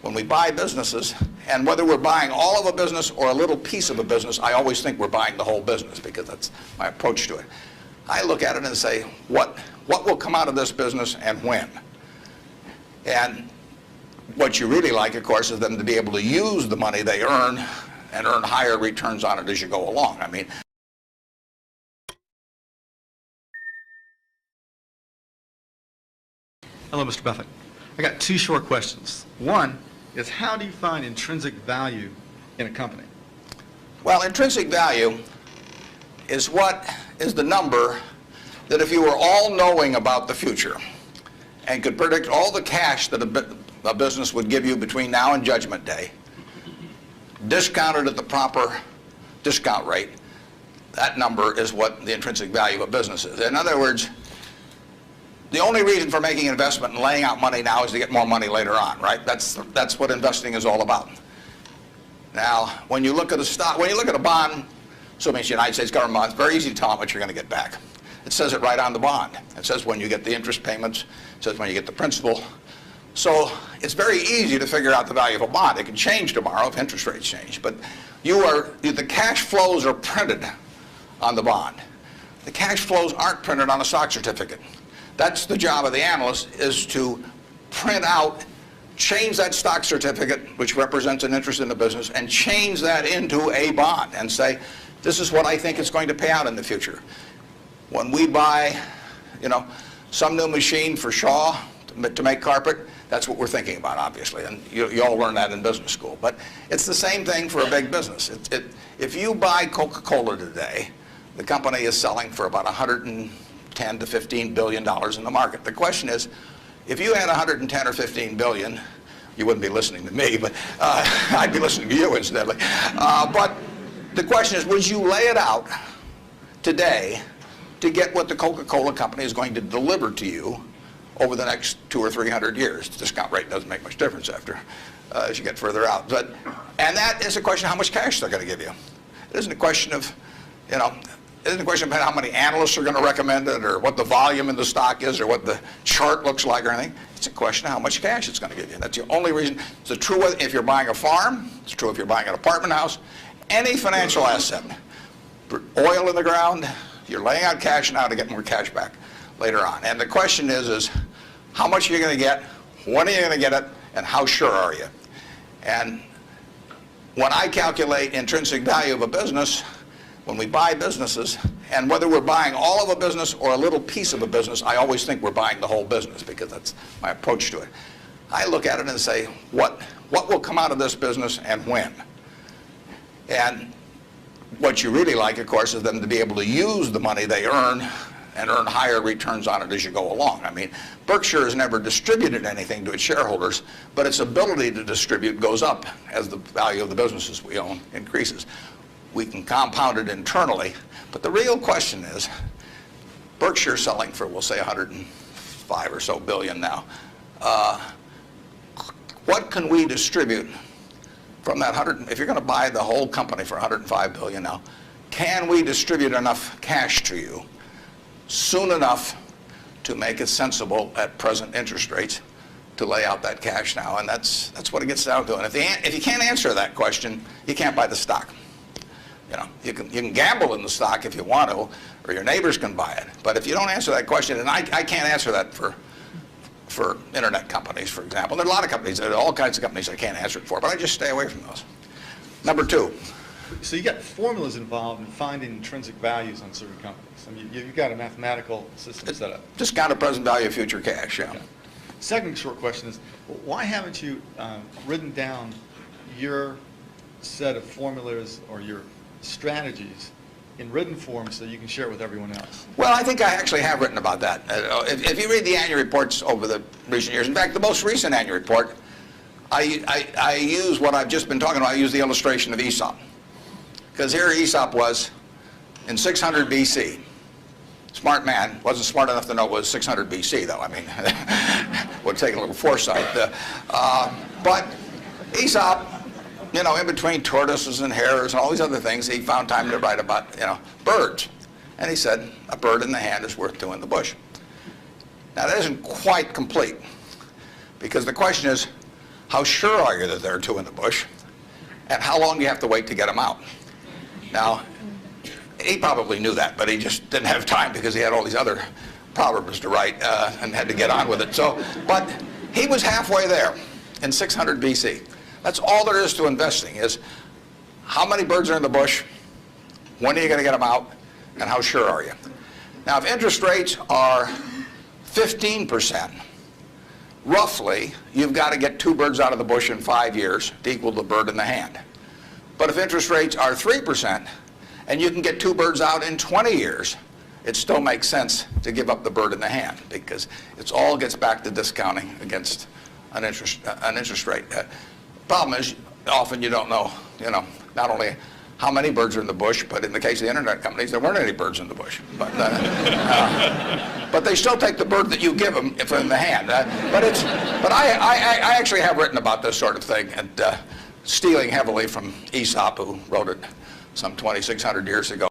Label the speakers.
Speaker 1: when we buy businesses, and whether we're buying all of a business or a little piece of a business, I always think we're buying the whole business because that's my approach to it. I look at it and say, what will come out of this business and when? And what you really like, of course, is them to be able to use the money they earn and earn higher returns on it as you go along. I mean,
Speaker 2: hello, Mr. Buffett. I got two short questions. One is, how do you find intrinsic value in a company?
Speaker 1: well, intrinsic value is the number that if you were all-knowing about the future and could predict all the cash that a business would give you between now and Judgment Day, discounted at the proper discount rate, that number is what the intrinsic value of a business is. In other words, the only reason for making an investment and laying out money now is to get more money later on, right? That's what investing is all about. Now, when you look at a stock, when you look at a bond, assuming it's the United States government bond, it's very easy to tell how much you're going to get back. It says it right on the bond. It says when you get the interest payments, it says when you get the principal. So it's very easy to figure out the value of a bond. It can change tomorrow if interest rates change, but the cash flows are printed on the bond. The cash flows aren't printed on a stock certificate. That's the job of the analyst, is to print out, change that stock certificate, which represents an interest in the business, and change that into a bond and say, this is what I think it's going to pay out in the future. When we buy, some new machine for Shaw to make carpet, that's what we're thinking about, obviously, and you all learn that in business school. But it's the same thing for a big business. If you buy Coca-Cola today, the company is selling for about $110 to $15 billion in the market. The question is, if you had 110 or 15 billion, you wouldn't be listening to me, but I'd be listening to you incidentally. But the question is, would you lay it out today to get what the Coca-Cola company is going to deliver to you over the next 200 or 300 years? The discount rate doesn't make much difference as you get further out. And that is a question of how much cash they're going to give you. It isn't a question of, it isn't a question about how many analysts are going to recommend it or what the volume in the stock is or what the chart looks like or anything. It's a question of how much cash it's going to give you. That's the only reason. It's true if you're buying a farm. It's true if you're buying an apartment house. Any financial asset. Oil in the ground, you're laying out cash now to get more cash back later on. And the question is how much are you going to get, when are you going to get it, and how sure are you? And when I calculate intrinsic value of a business, when we buy businesses, and whether we're buying all of a business or a little piece of a business, I always think we're buying the whole business because that's my approach to it. I look at it and say, what will come out of this business and when? And what you really like, of course, is them to be able to use the money they earn and earn higher returns on it as you go along. I mean, Berkshire has never distributed anything to its shareholders, but its ability to distribute goes up as the value of the businesses we own increases. We can compound it internally, but the real question is, Berkshire selling for, we'll say, 105 or so billion now. What can we distribute from that if you're going to buy the whole company for 105 billion now, can we distribute enough cash to you soon enough to make it sensible at present interest rates to lay out that cash now? And that's what it gets down to. And if you can't answer that question, you can't buy the stock. You can gamble in the stock if you want to, or your neighbors can buy it. But if you don't answer that question, and I can't answer that for internet companies, for example. There are a lot of companies, there are all kinds of companies I can't answer it for, but I just stay away from those. Number two.
Speaker 2: So you got formulas involved in finding intrinsic values on certain companies. I mean, you've got a mathematical system set up.
Speaker 1: Discounted present value of future cash, yeah.
Speaker 2: Okay. Second short question is, why haven't you written down your set of formulas or your strategies in written form so you can share it with everyone else?
Speaker 1: Well, I think I actually have written about that. If you read the annual reports over the recent years, in fact, the most recent annual report, I use what I've just been talking about. I use the illustration of Aesop. Because here Aesop was in 600 BC. Smart man, wasn't smart enough to know it was 600 BC, though. I mean, would take a little foresight. But Aesop, in between tortoises and hares and all these other things, he found time to write about, birds. And he said, a bird in the hand is worth two in the bush. Now, that isn't quite complete, because the question is, how sure are you that there are two in the bush? And how long do you have to wait to get them out? Now, he probably knew that, but he just didn't have time because he had all these other proverbs to write and had to get on with it. But he was halfway there in 600 BC. That's all there is to investing, is how many birds are in the bush, when are you going to get them out, and how sure are you? Now, if interest rates are 15%, roughly, you've got to get 2 birds out of the bush in 5 years to equal the bird in the hand. But if interest rates are 3%, and you can get 2 birds out in 20 years, it still makes sense to give up the bird in the hand, because it all gets back to discounting against an interest rate. Problem is, often you don't know, not only how many birds are in the bush, but in the case of the internet companies, there weren't any birds in the bush. But they still take the bird that you give them if in the hand. But I actually have written about this sort of thing, and stealing heavily from Aesop, who wrote it some 2,600 years ago.